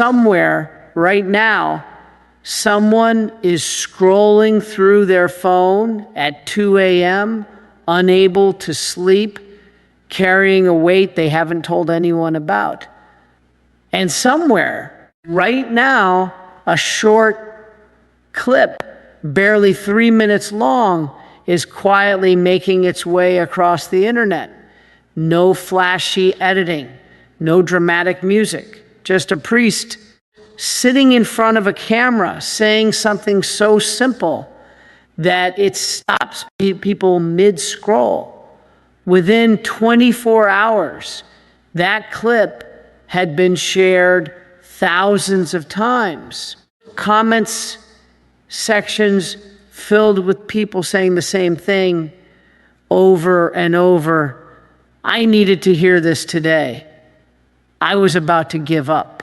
somewhere right now, someone is scrolling through their phone at 2 a.m., unable to sleep, carrying a weight they haven't told anyone about. And somewhere right now, a short clip, barely 3 minutes long, is quietly making its way across the internet. No flashy editing, no dramatic music, just a priest sitting in front of a camera saying something so simple that it stops people mid-scroll. Within 24 hours, that clip had been shared thousands of times. Comments sections filled with people saying the same thing over and over. I needed to hear this today. I was about to give up.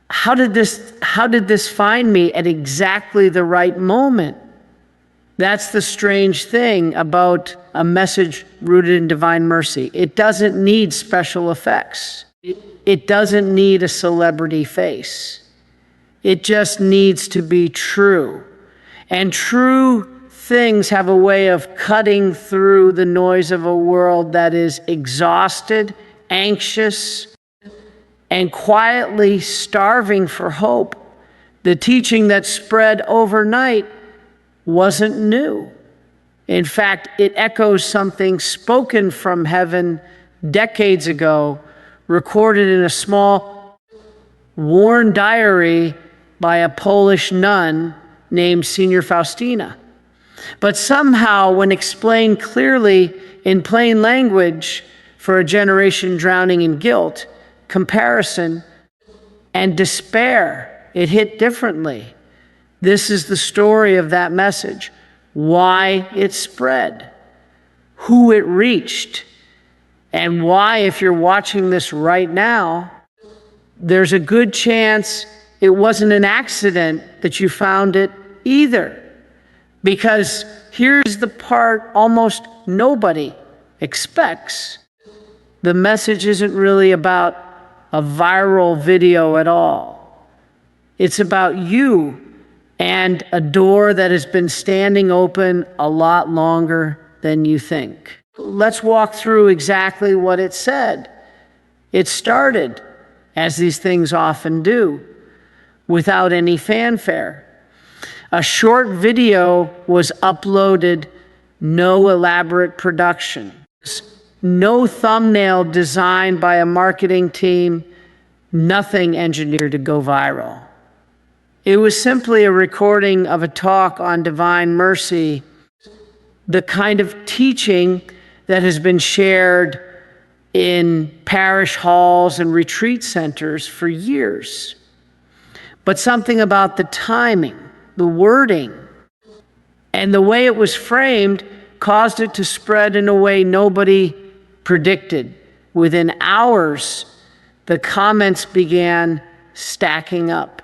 How did this find me at exactly the right moment? That's the strange thing about a message rooted in divine mercy. It doesn't need special effects. It doesn't need a celebrity face. It just needs to be true. And true things have a way of cutting through the noise of a world that is exhausted, anxious, and quietly starving for hope. The teaching that spread overnight wasn't new. In fact, it echoes something spoken from heaven decades ago, recorded in a small, worn diary by a Polish nun named Senior Faustina. But somehow, when explained clearly in plain language for a generation drowning in guilt, comparison, and despair, it hit differently. This is the story of that message, why it spread, who it reached, and why, if you're watching this right now, there's a good chance it wasn't an accident that you found it either. Because here's the part almost nobody expects. The message isn't really about a viral video at all. It's about you and a door that has been standing open a lot longer than you think. Let's walk through exactly what it said. It started, as these things often do, without any fanfare. A short video was uploaded, no elaborate production, no thumbnail designed by a marketing team, nothing engineered to go viral. It was simply a recording of a talk on divine mercy, the kind of teaching that has been shared in parish halls and retreat centers for years. But something about the timing, the wording, and the way it was framed caused it to spread in a way nobody predicted. Within hours, the comments began stacking up.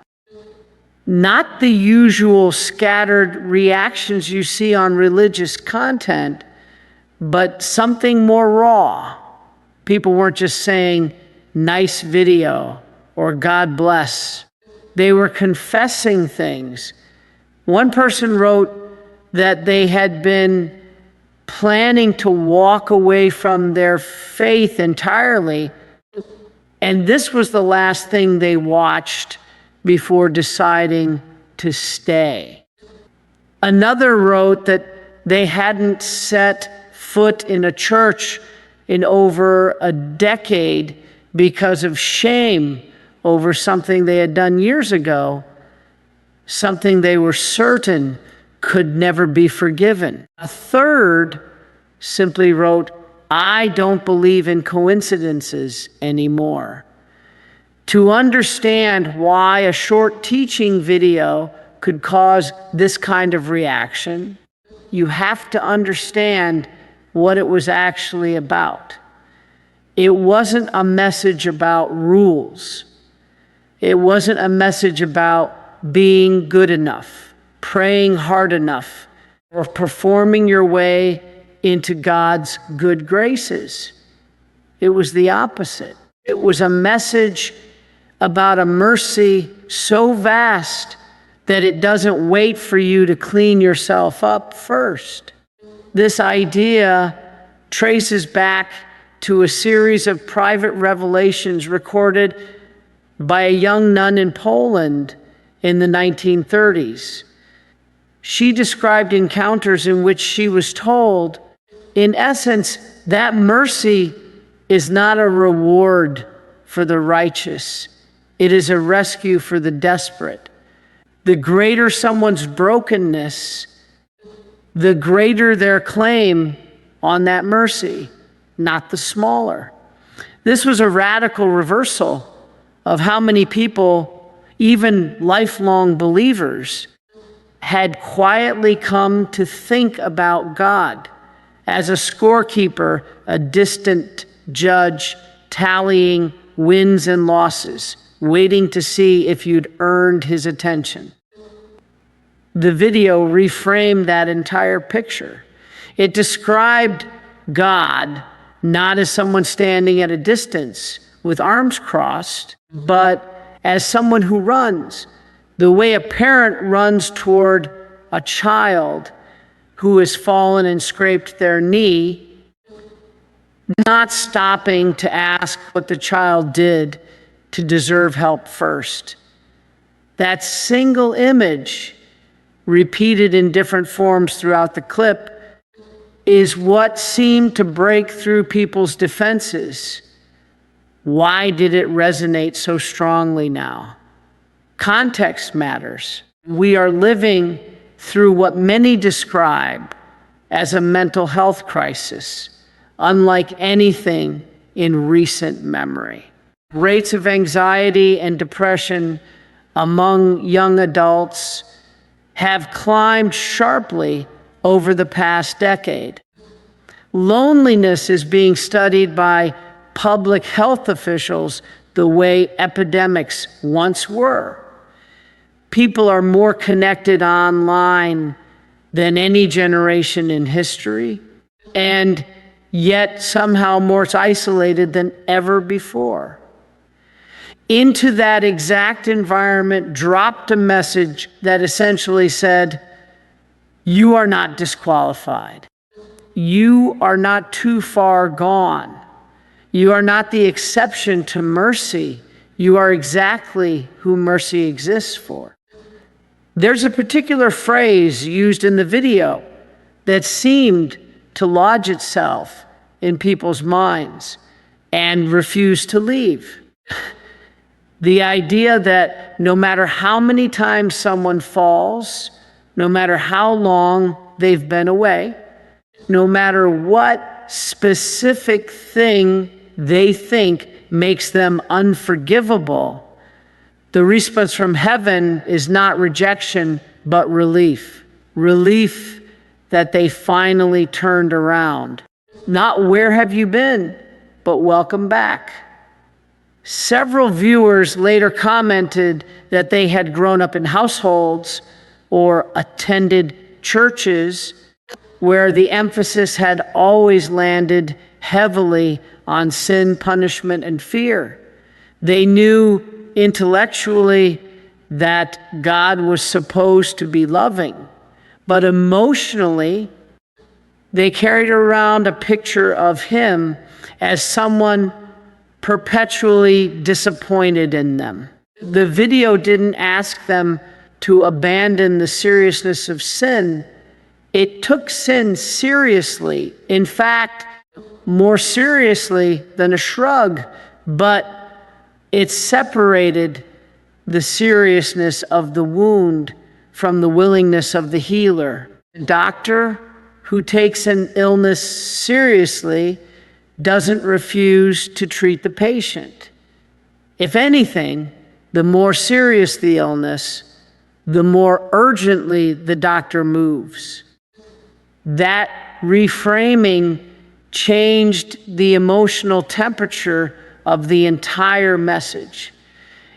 Not the usual scattered reactions you see on religious content, but something more raw. People weren't just saying, nice video, or God bless. They were confessing things. One person wrote that they had been planning to walk away from their faith entirely, and this was the last thing they watched before deciding to stay. Another wrote that they hadn't set foot in a church in over a decade because of shame over something they had done years ago, something they were certain could never be forgiven. A third simply wrote, I don't believe in coincidences anymore. To understand why a short teaching video could cause this kind of reaction, you have to understand what it was actually about. It wasn't a message about rules. It wasn't a message about being good enough, praying hard enough, or performing your way into God's good graces. It was the opposite. It was a message about a mercy so vast that it doesn't wait for you to clean yourself up first. This idea traces back to a series of private revelations recorded by a young nun in Poland in the 1930s. She described encounters in which she was told, in essence, that mercy is not a reward for the righteous. It is a rescue for the desperate. The greater someone's brokenness, the greater their claim on that mercy, not the smaller. This was a radical reversal of how many people, even lifelong believers, had quietly come to think about God as a scorekeeper, a distant judge tallying wins and losses, waiting to see if you'd earned his attention. The video reframed that entire picture. It described God not as someone standing at a distance with arms crossed, but as someone who runs, the way a parent runs toward a child who has fallen and scraped their knee, not stopping to ask what the child did to deserve help first. That single image, repeated in different forms throughout the clip, is what seemed to break through people's defenses. Why did it resonate so strongly now? Context matters. We are living through what many describe as a mental health crisis, unlike anything in recent memory. Rates of anxiety and depression among young adults have climbed sharply over the past decade. Loneliness is being studied by public health officials the way epidemics once were. People are more connected online than any generation in history, and yet somehow more isolated than ever before. Into that exact environment dropped a message that essentially said, you are not disqualified. You are not too far gone. You are not the exception to mercy. You are exactly who mercy exists for. There's a particular phrase used in the video that seemed to lodge itself in people's minds and refuse to leave. The idea that no matter how many times someone falls, no matter how long they've been away, no matter what specific thing they think makes them unforgivable, the response from heaven is not rejection, but relief. Relief that they finally turned around. Not where have you been, but welcome back. Several viewers later commented that they had grown up in households or attended churches where the emphasis had always landed heavily on sin, punishment, and fear. They knew intellectually that God was supposed to be loving, but emotionally, they carried around a picture of him as someone perpetually disappointed in them. The video didn't ask them to abandon the seriousness of sin. It took sin seriously. In fact, more seriously than a shrug, but it separated the seriousness of the wound from the willingness of the healer. A doctor who takes an illness seriously doesn't refuse to treat the patient. If anything, the more serious the illness, the more urgently the doctor moves. That reframing changed the emotional temperature of the entire message.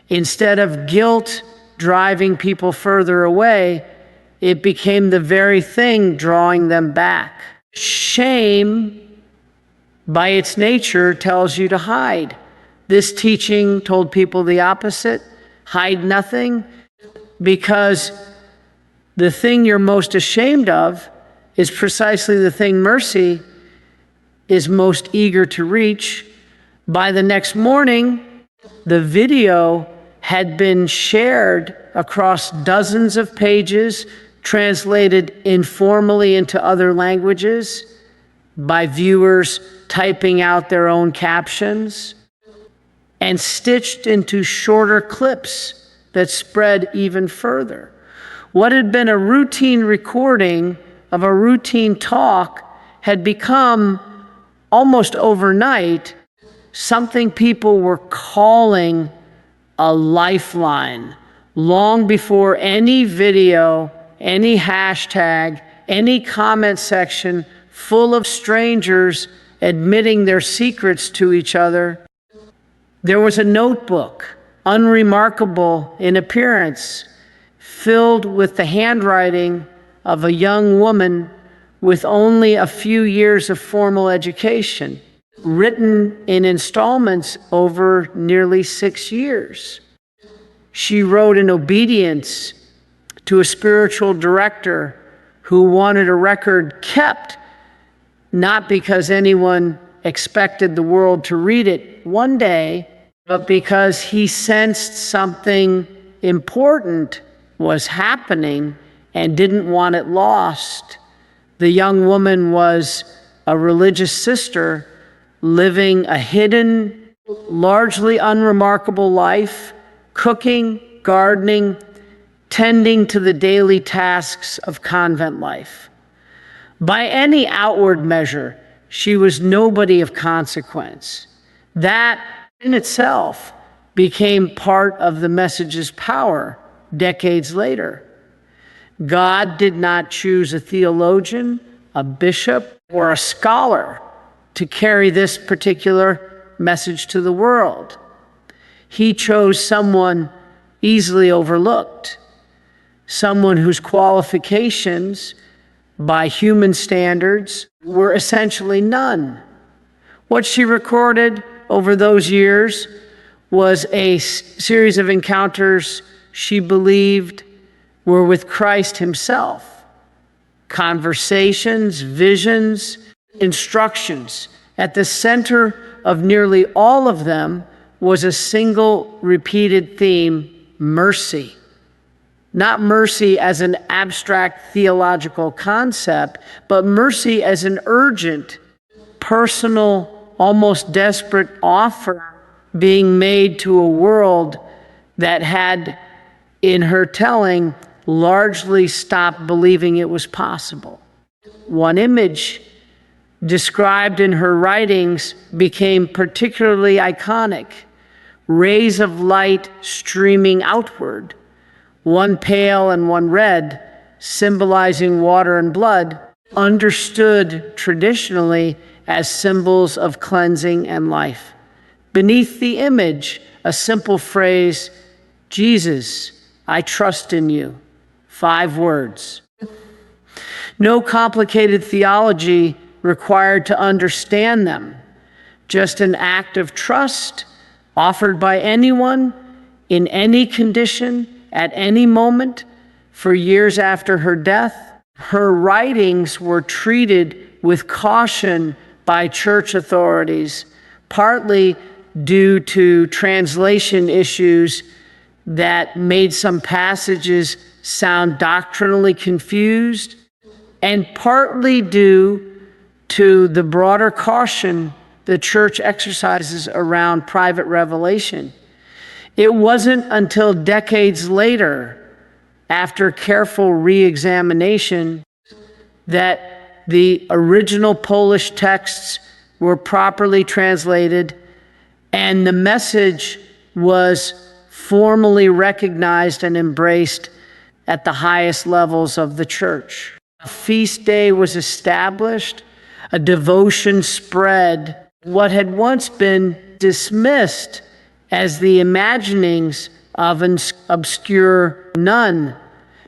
Instead of guilt driving people further away, it became the very thing drawing them back. Shame, by its nature, tells you to hide. This teaching told people the opposite: hide nothing, because the thing you're most ashamed of is precisely the thing mercy is most eager to reach. By the next morning, the video had been shared across dozens of pages, translated informally into other languages by viewers typing out their own captions, and stitched into shorter clips that spread even further. What had been a routine recording of a routine talk had become, almost overnight, something people were calling a lifeline, long before any video, any hashtag, any comment section full of strangers admitting their secrets to each other. There was a notebook, unremarkable in appearance, filled with the handwriting of a young woman with only a few years of formal education, written in installments over nearly 6 years. She wrote in obedience to a spiritual director who wanted a record kept, not because anyone expected the world to read it one day, but because he sensed something important was happening and didn't want it lost. The young woman was a religious sister living a hidden, largely unremarkable life, cooking, gardening, tending to the daily tasks of convent life. By any outward measure, she was nobody of consequence. That in itself became part of the message's power decades later. God did not choose a theologian, a bishop, or a scholar to carry this particular message to the world. He chose someone easily overlooked, someone whose qualifications, by human standards, were essentially none. What she recorded over those years was a series of encounters she believed were with Christ himself. Conversations, visions, instructions. At the center of nearly all of them was a single repeated theme: mercy. Not mercy as an abstract theological concept, but mercy as an urgent, personal, almost desperate offer being made to a world that had, in her telling, largely stopped believing it was possible. One image described in her writings became particularly iconic: rays of light streaming outward, one pale and one red, symbolizing water and blood, understood traditionally as symbols of cleansing and life. Beneath the image, a simple phrase: Jesus, I trust in you. 5 words. No complicated theology required to understand them. Just an act of trust offered by anyone, in any condition, at any moment. For years after her death, her writings were treated with caution by church authorities, partly due to translation issues that made some passages sound doctrinally confused, and partly due to the broader caution the church exercises around private revelation. It wasn't until decades later, after careful re-examination, that the original Polish texts were properly translated and the message was formally recognized and embraced at the highest levels of the church. A feast day was established, a devotion spread. What had once been dismissed as the imaginings of an obscure nun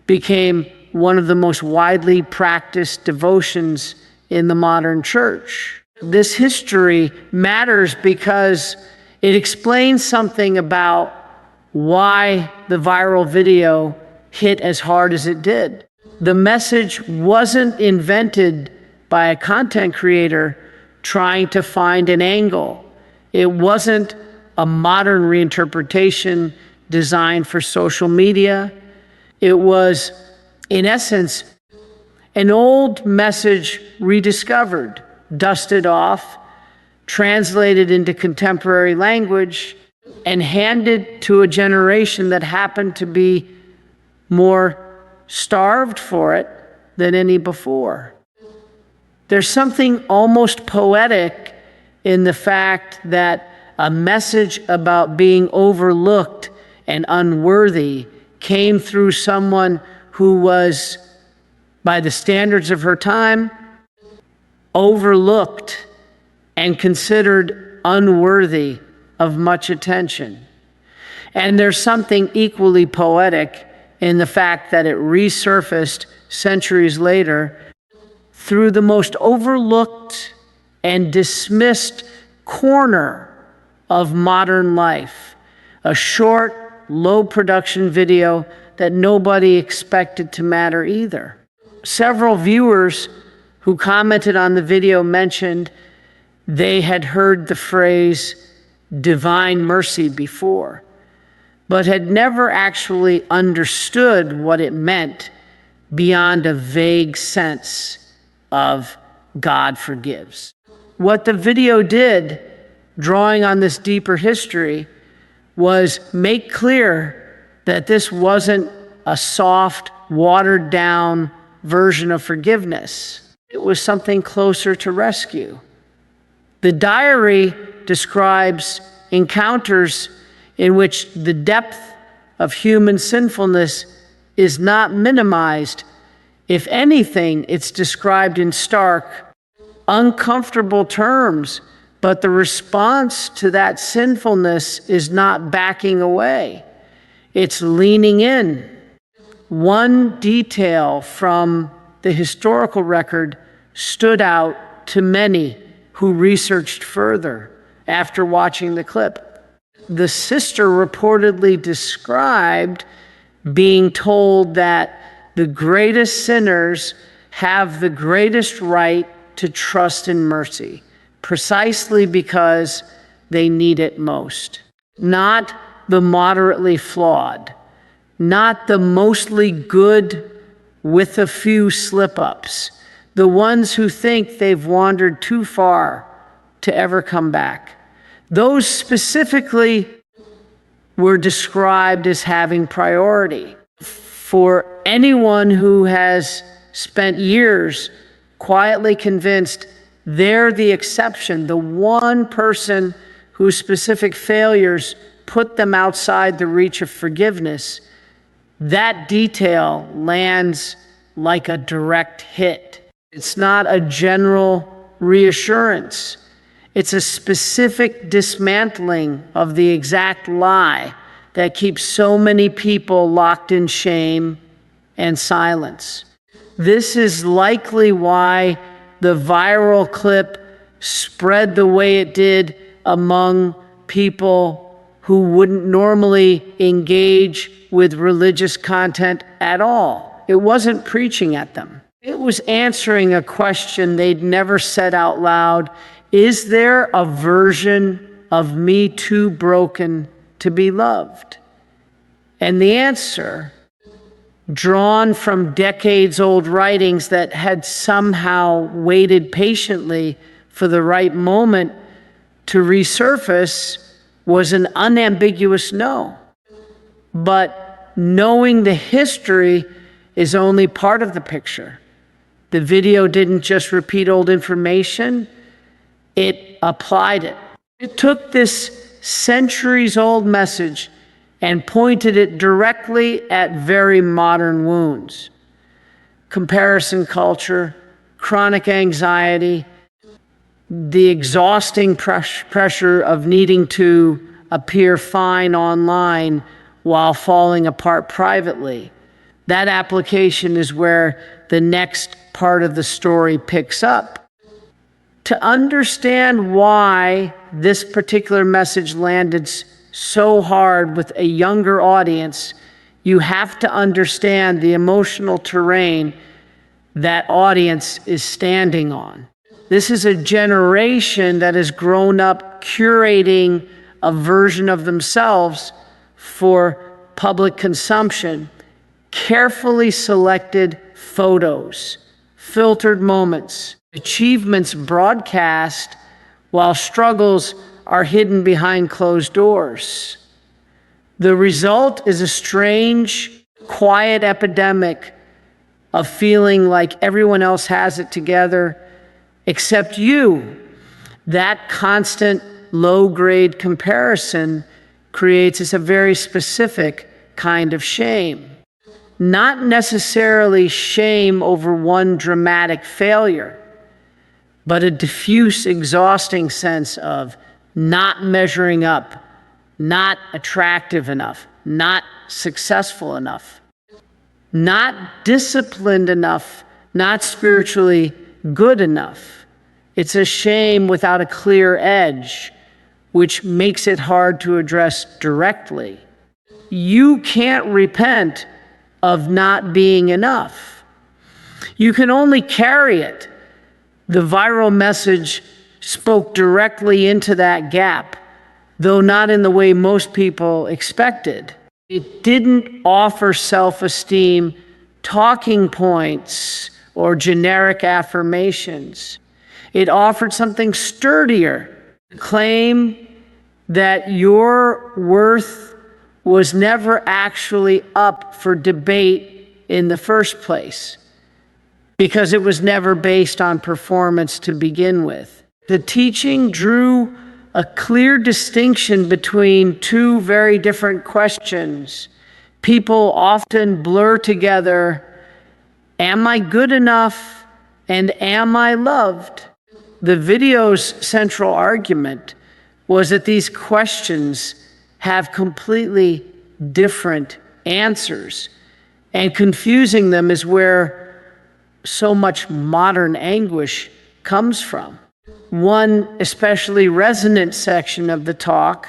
became one of the most widely practiced devotions in the modern church. This history matters because It explains something about why the viral video hit as hard as it did. The message wasn't invented by a content creator trying to find an angle. It wasn't a modern reinterpretation designed for social media. It was, in essence, an old message rediscovered, dusted off, translated into contemporary language, and handed to a generation that happened to be more starved for it than any before. There's something almost poetic in the fact that a message about being overlooked and unworthy came through someone who was, by the standards of her time, overlooked and considered unworthy of much attention. And there's something equally poetic in the fact that it resurfaced centuries later through the most overlooked and dismissed corner of modern life, a short, low-production video that nobody expected to matter either. Several viewers who commented on the video mentioned they had heard the phrase divine mercy before, but had never actually understood what it meant beyond a vague sense of God forgives. What the video did, drawing on this deeper history, was make clear that this wasn't a soft, watered-down version of forgiveness. It was something closer to rescue. The diary describes encounters in which the depth of human sinfulness is not minimized. If anything, it's described in stark, uncomfortable terms, but the response to that sinfulness is not backing away. It's leaning in. One detail from the historical record stood out to many who researched further after watching the clip. The sister reportedly described being told that the greatest sinners have the greatest right to trust in mercy, precisely because they need it most. Not the moderately flawed, not the mostly good with a few slip-ups, the ones who think they've wandered too far to ever come back. Those specifically were described as having priority. For anyone who has spent years quietly convinced they're the exception, the one person whose specific failures put them outside the reach of forgiveness, that detail lands like a direct hit. It's not a general reassurance. It's a specific dismantling of the exact lie that keeps so many people locked in shame and silence. This is likely why the viral clip spread the way it did among people who wouldn't normally engage with religious content at all. It wasn't preaching at them. It was answering a question they'd never said out loud. Is there a version of me too broken to be loved? And the answer, drawn from decades-old writings that had somehow waited patiently for the right moment to resurface, was an unambiguous no. But knowing the history is only part of the picture. The video didn't just repeat old information, it applied it. It took this centuries-old message and pointed it directly at very modern wounds. Comparison culture, chronic anxiety, the exhausting pressure of needing to appear fine online while falling apart privately. That application is where the next part of the story picks up. To understand why this particular message landed so hard with a younger audience, you have to understand the emotional terrain that audience is standing on. This is a generation that has grown up curating a version of themselves for public consumption, carefully selected photos, filtered moments, achievements broadcast while struggles are hidden behind closed doors. The result is a strange, quiet epidemic of feeling like everyone else has it together except you. That constant low-grade comparison creates a very specific kind of shame. Not necessarily shame over one dramatic failure, but a diffuse, exhausting sense of not measuring up, not attractive enough, not successful enough, not disciplined enough, not spiritually good enough. It's a shame without a clear edge, which makes it hard to address directly. You can't repent of not being enough. You can only carry it. The viral message spoke directly into that gap, though not in the way most people expected. It didn't offer self-esteem talking points or generic affirmations. It offered something sturdier, a claim that your worth was never actually up for debate in the first place, because it was never based on performance to begin with. The teaching drew a clear distinction between two very different questions. People often blur together, am I good enough and am I loved? The video's central argument was that these questions have completely different answers, and confusing them is where so much modern anguish comes from. One especially resonant section of the talk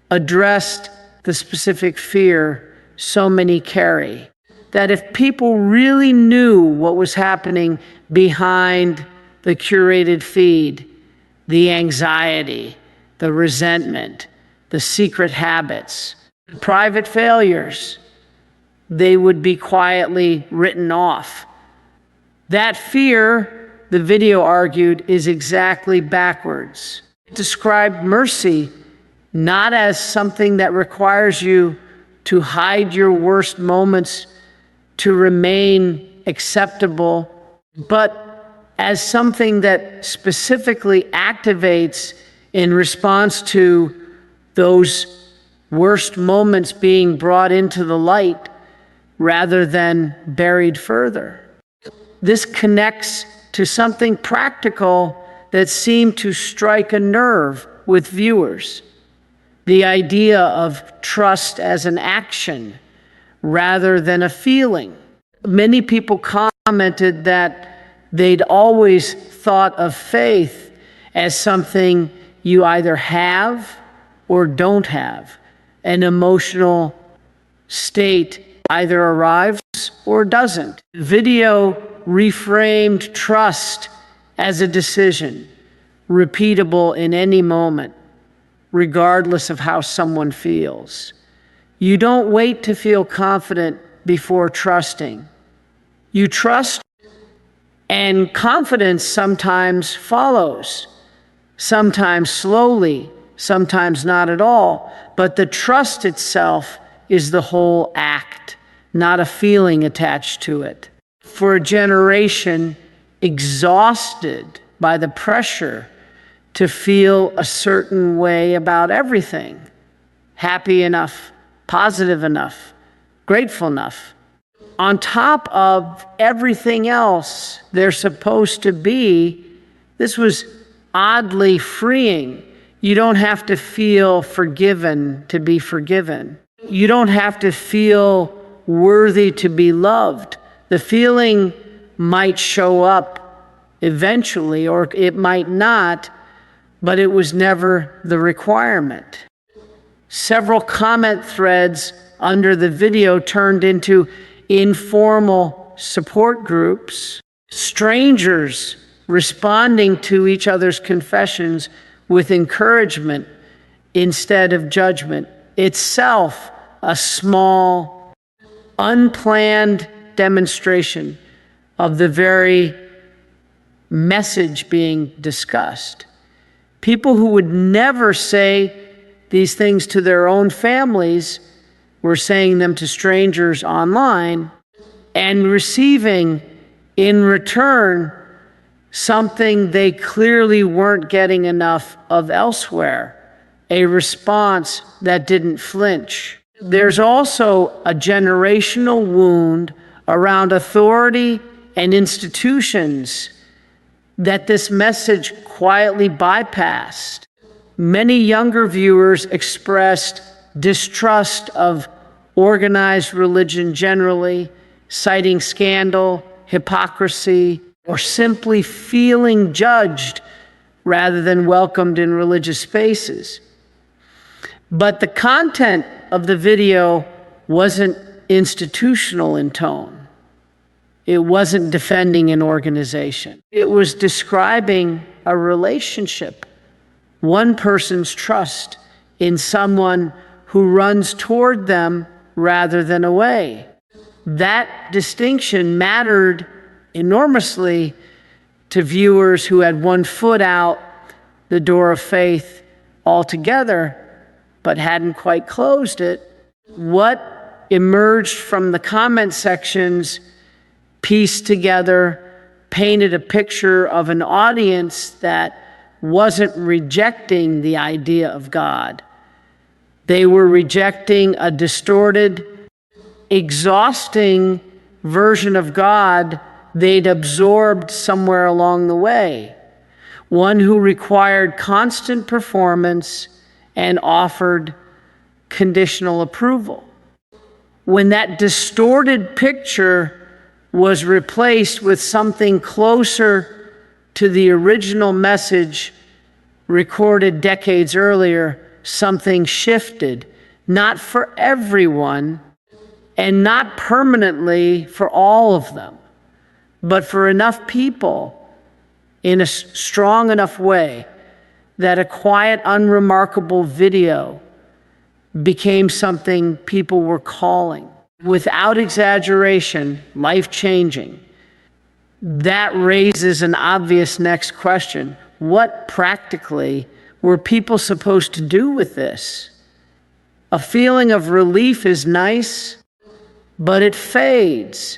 addressed the specific fear so many carry, that if people really knew what was happening behind the curated feed, the anxiety, the resentment, the secret habits, the private failures, they would be quietly written off. That fear, the video argued, is exactly backwards. It described mercy not as something that requires you to hide your worst moments to remain acceptable, but as something that specifically activates in response to those worst moments being brought into the light rather than buried further. This connects to something practical that seemed to strike a nerve with viewers. The idea of trust as an action rather than a feeling. Many people commented that they'd always thought of faith as something you either have or don't have. An emotional state either arrives or doesn't. Video reframed trust as a decision, repeatable in any moment, regardless of how someone feels. You don't wait to feel confident before trusting. You trust, and confidence sometimes follows, sometimes slowly, sometimes not at all, but the trust itself is the whole act, not a feeling attached to it. For a generation exhausted by the pressure to feel a certain way about everything, happy enough, positive enough, grateful enough. On top of everything else they're supposed to be, this was oddly freeing. You don't have to feel forgiven to be forgiven. You don't have to feel worthy to be loved. The feeling might show up eventually, or it might not, but it was never the requirement. Several comment threads under the video turned into informal support groups, strangers responding to each other's confessions with encouragement instead of judgment. Itself a small, unplanned demonstration of the very message being discussed. People who would never say these things to their own families were saying them to strangers online and receiving in return something they clearly weren't getting enough of elsewhere, a response that didn't flinch. There's also a generational wound around authority and institutions that this message quietly bypassed. Many younger viewers expressed distrust of organized religion generally, citing scandal, hypocrisy, or simply feeling judged rather than welcomed in religious spaces. But the content of the video wasn't institutional in tone. It wasn't defending an organization. It was describing a relationship, one person's trust in someone who runs toward them rather than away. That distinction mattered enormously to viewers who had one foot out the door of faith altogether, but hadn't quite closed it. What emerged from the comment sections pieced together, painted a picture of an audience that wasn't rejecting the idea of God. They were rejecting a distorted, exhausting version of God they'd absorbed somewhere along the way, one who required constant performance and offered conditional approval. When that distorted picture was replaced with something closer to the original message recorded decades earlier, something shifted, not for everyone and not permanently for all of them, but for enough people in a strong enough way that a quiet, unremarkable video became something people were calling, without exaggeration, life-changing. That raises an obvious next question. What practically were people supposed to do with this? A feeling of relief is nice, but it fades.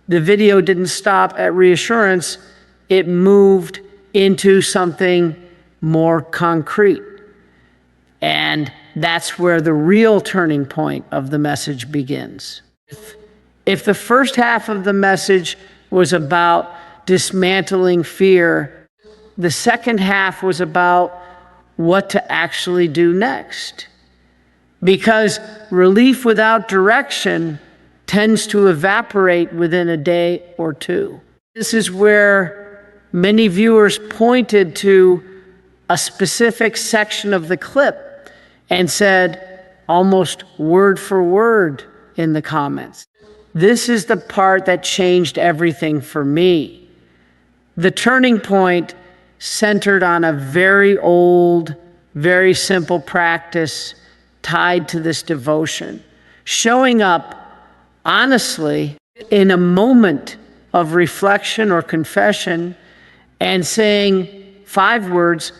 The video didn't stop at reassurance. It moved into something more concrete. And that's where the real turning point of the message begins. If the first half of the message was about dismantling fear, the second half was about what to actually do next. Because relief without direction tends to evaporate within a day or two. This is where many viewers pointed to a specific section of the clip and said, almost word for word in the comments, "This is the part that changed everything for me." The turning point centered on a very old, very simple practice tied to this devotion, showing up honestly in a moment of reflection or confession and saying 5 words,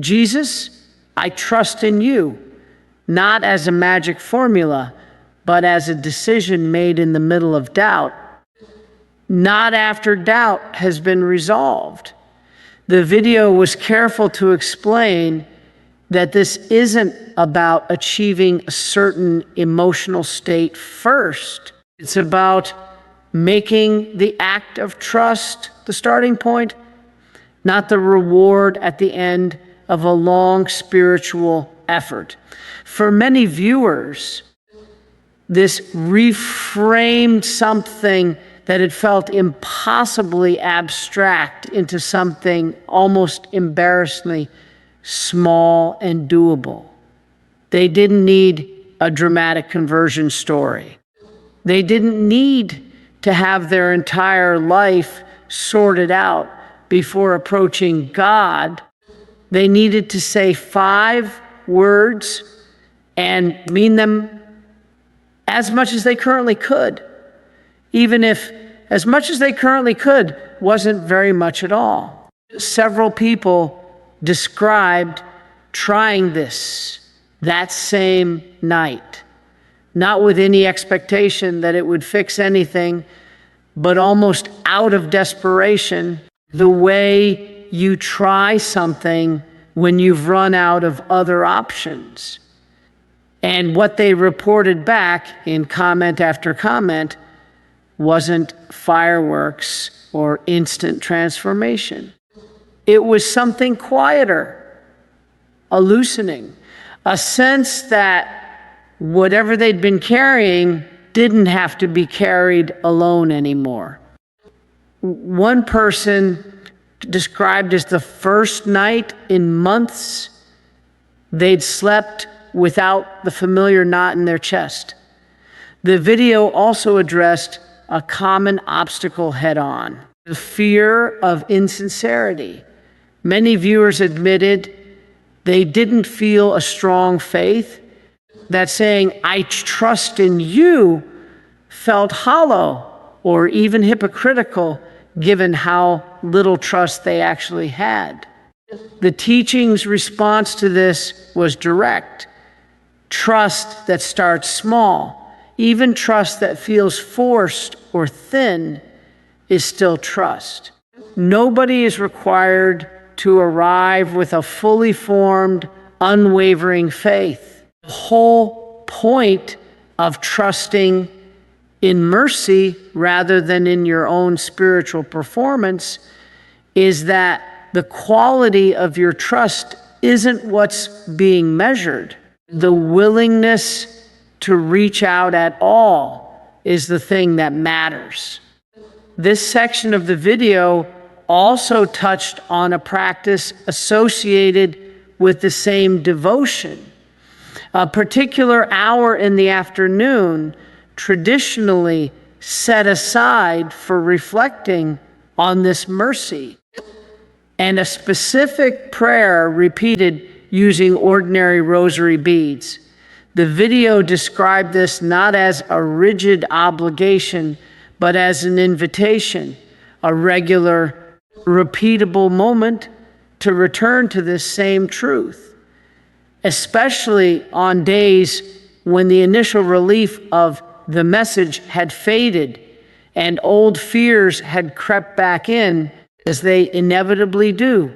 "Jesus, I trust in you," not as a magic formula, but as a decision made in the middle of doubt, not after doubt has been resolved. The video was careful to explain that this isn't about achieving a certain emotional state first. It's about making the act of trust the starting point, not the reward at the end of a long spiritual effort. For many viewers, this reframed something that it felt impossibly abstract into something almost embarrassingly small and doable. They didn't need a dramatic conversion story. They didn't need to have their entire life sorted out before approaching God. They needed to say 5 words and mean them as much as they currently could, even if as much as they currently could wasn't very much at all. Several people described trying this that same night, not with any expectation that it would fix anything, but almost out of desperation, the way you try something when you've run out of other options. And what they reported back in comment after comment wasn't fireworks or instant transformation. It was something quieter, a loosening, a sense that whatever they'd been carrying didn't have to be carried alone anymore. One person described as the first night in months they'd slept without the familiar knot in their chest. The video also addressed a common obstacle head-on, the fear of insincerity. Many viewers admitted they didn't feel a strong faith, that saying, "I trust in you," felt hollow or even hypocritical given how little trust they actually had. The teaching's response to this was direct. Trust that starts small, even trust that feels forced or thin, is still trust. Nobody is required to arrive with a fully formed, unwavering faith. The whole point of trusting in mercy rather than in your own spiritual performance is that the quality of your trust isn't what's being measured. The willingness to reach out at all is the thing that matters. This section of the video also touched on a practice associated with the same devotion. A particular hour in the afternoon traditionally set aside for reflecting on this mercy, and a specific prayer repeated using ordinary rosary beads. The video described this not as a rigid obligation, but as an invitation, a regular, repeatable moment to return to this same truth, especially on days when the initial relief of the message had faded and old fears had crept back in, as they inevitably do.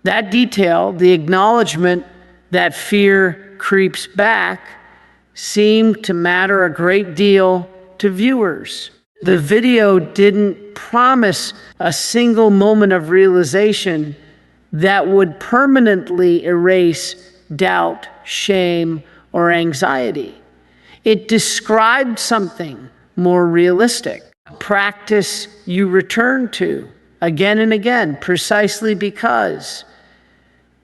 That detail, the acknowledgement that fear creeps back, seemed to matter a great deal to viewers. The video didn't promise a single moment of realization that would permanently erase doubt, shame, or anxiety. It described something more realistic, a practice you return to again and again, precisely because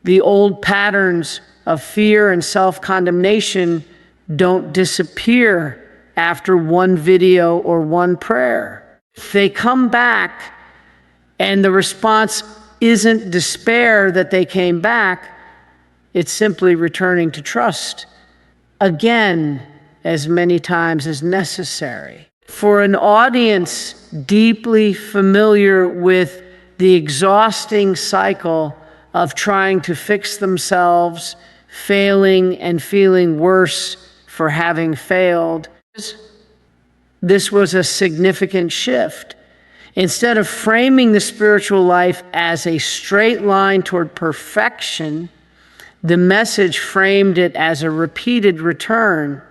the old patterns of fear and self-condemnation don't disappear after one video or one prayer. They come back, and the response isn't despair that they came back. It's simply returning to trust again as many times as necessary. For an audience deeply familiar with the exhausting cycle of trying to fix themselves, failing and feeling worse for having failed, this was a significant shift. Instead of framing the spiritual life as a straight line toward perfection, the message framed it as a repeated return.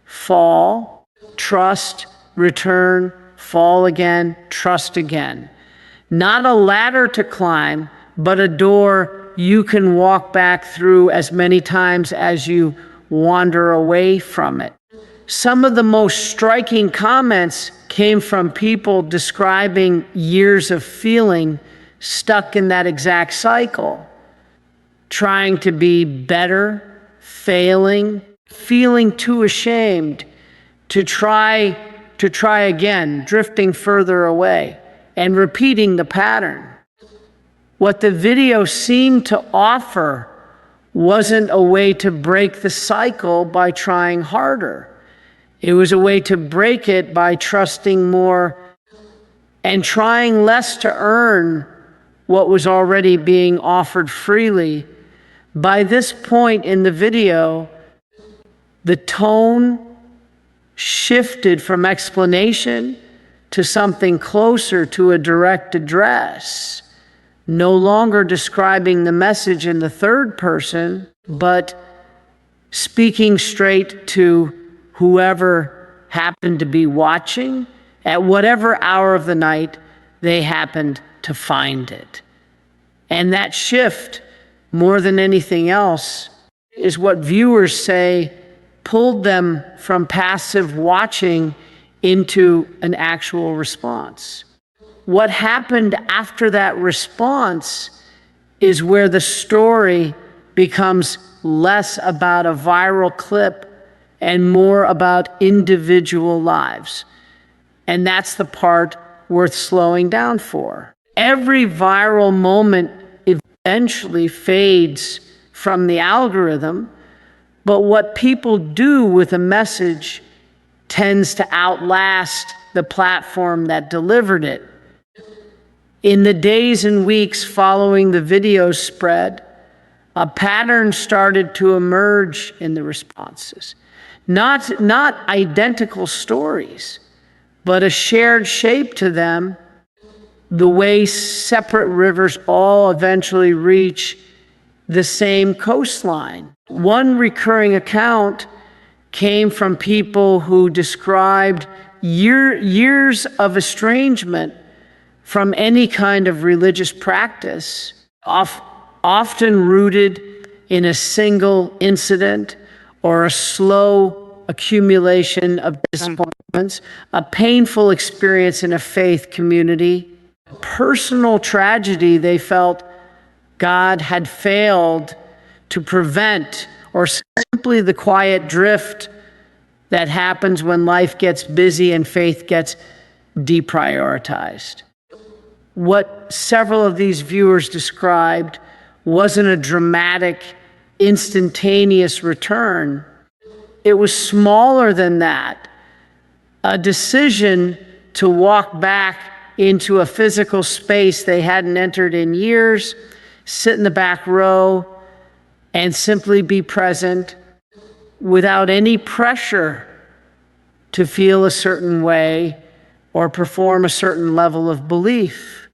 Fall, trust, return, fall again, trust again. Not a ladder to climb, but a door you can walk back through as many times as you wander away from it. Some of the most striking comments came from people describing years of feeling stuck in that exact cycle, trying to be better, failing, feeling too ashamed to try again, drifting further away and repeating the pattern. What the video seemed to offer wasn't a way to break the cycle by trying harder. It was a way to break it by trusting more and trying less to earn what was already being offered freely. By this point in the video, the tone shifted from explanation to something closer to a direct address, no longer describing the message in the third person, but speaking straight to whoever happened to be watching at whatever hour of the night they happened to find it. And that shift, more than anything else, is what viewers say pulled them from passive watching into an actual response. What happened after that response is where the story becomes less about a viral clip and more about individual lives. And that's the part worth slowing down for. Every viral moment eventually fades from the algorithm, but what people do with a message tends to outlast the platform that delivered it. In the days and weeks following the video spread, a pattern started to emerge in the responses. Not identical stories, but a shared shape to them, the way separate rivers all eventually reach the same coastline. One recurring account came from people who described years of estrangement from any kind of religious practice, often rooted in a single incident or a slow accumulation of disappointments, a painful experience in a faith community, personal tragedy they felt God had failed to prevent, or simply the quiet drift that happens when life gets busy and faith gets deprioritized. What several of these viewers described wasn't a dramatic, instantaneous return. It was smaller than that. A decision to walk back into a physical space they hadn't entered in years, sit in the back row, and simply be present without any pressure to feel a certain way or perform a certain level of belief.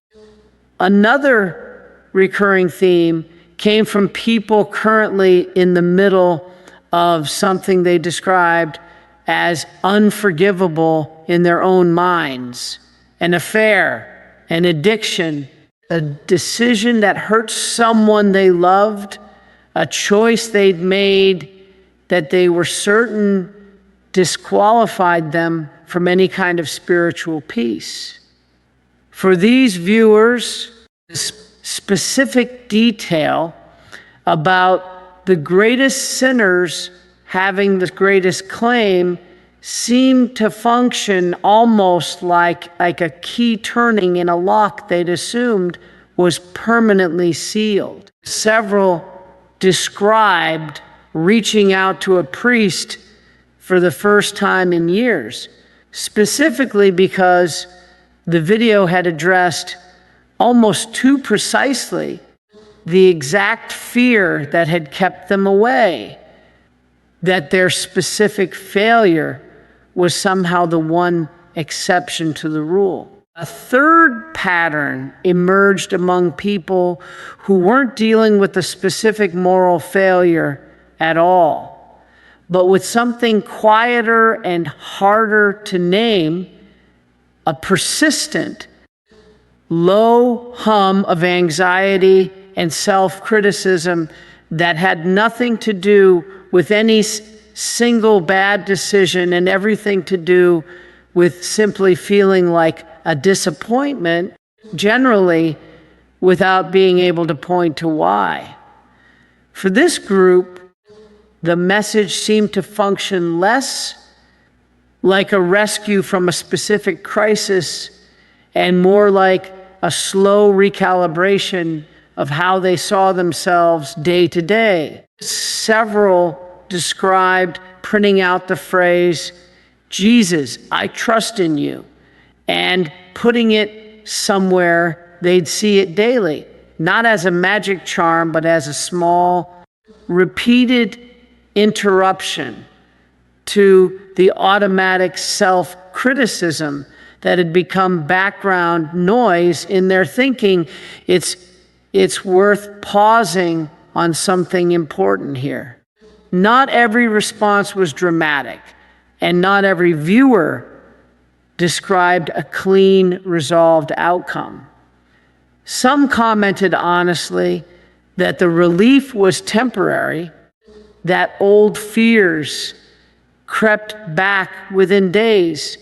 Another recurring theme came from people currently in the middle of something they described as unforgivable in their own minds, an affair, an addiction, a decision that hurt someone they loved, a choice they'd made that they were certain disqualified them from any kind of spiritual peace. For these viewers, specific detail about the greatest sinners having the greatest claim seemed to function almost like a key turning in a lock they'd assumed was permanently sealed. Several described reaching out to a priest for the first time in years, specifically because the video had addressed almost too precisely the exact fear that had kept them away, that their specific failure was somehow the one exception to the rule. A third pattern emerged among people who weren't dealing with a specific moral failure at all, but with something quieter and harder to name, a persistent, low hum of anxiety and self-criticism that had nothing to do with any single bad decision and everything to do with simply feeling like a disappointment, generally without being able to point to why. For this group, the message seemed to function less like a rescue from a specific crisis and more like a slow recalibration of how they saw themselves day to day. Several described printing out the phrase, "Jesus, I trust in you," and putting it somewhere they'd see it daily, not as a magic charm, but as a small, repeated interruption to the automatic self-criticism that had become background noise in their thinking. It's worth pausing on something important here. Not every response was dramatic, and not every viewer described a clean, resolved outcome. Some commented honestly that the relief was temporary, that old fears crept back within days,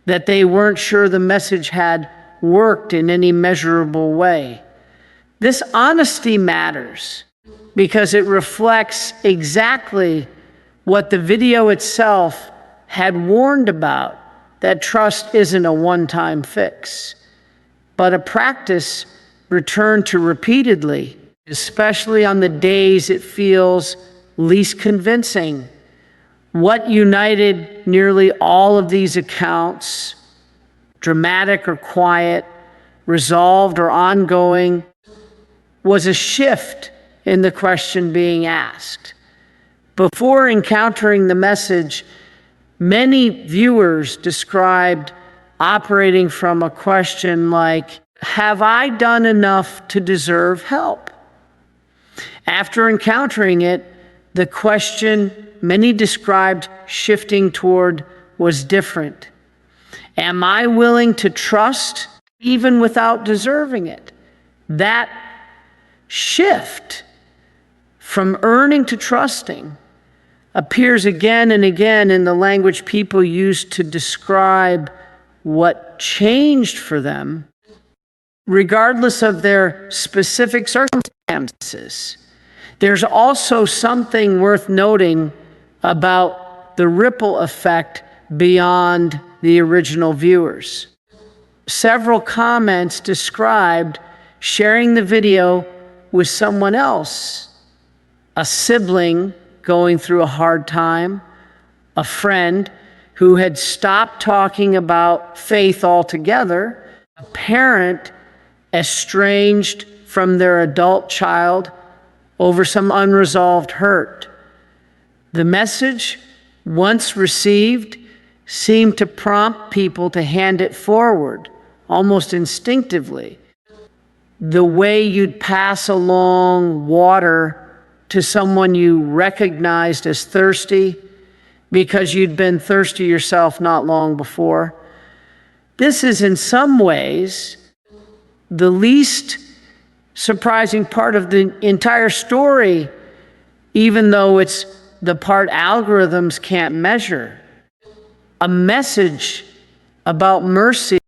that they weren't sure the message had worked in any measurable way. This honesty matters because it reflects exactly what the video itself had warned about, that trust isn't a one-time fix, but a practice returned to repeatedly, especially on the days it feels least convincing. What united nearly all of these accounts, dramatic or quiet, resolved or ongoing, was a shift in the question being asked. Before encountering the message, many viewers described operating from a question like, "Have I done enough to deserve help?" After encountering it, the question many described shifting toward was different. Am I willing to trust even without deserving it? That shift from earning to trusting appears again and again in the language people use to describe what changed for them, regardless of their specific circumstances. There's also something worth noting about the ripple effect beyond the original viewers. Several comments described sharing the video with someone else, a sibling going through a hard time, a friend who had stopped talking about faith altogether, a parent estranged from their adult child over some unresolved hurt. The message, once received, seemed to prompt people to hand it forward, almost instinctively. The way you'd pass along water to someone you recognized as thirsty because you'd been thirsty yourself not long before. This is in some ways the least surprising part of the entire story, even though it's the part algorithms can't measure. A message about mercy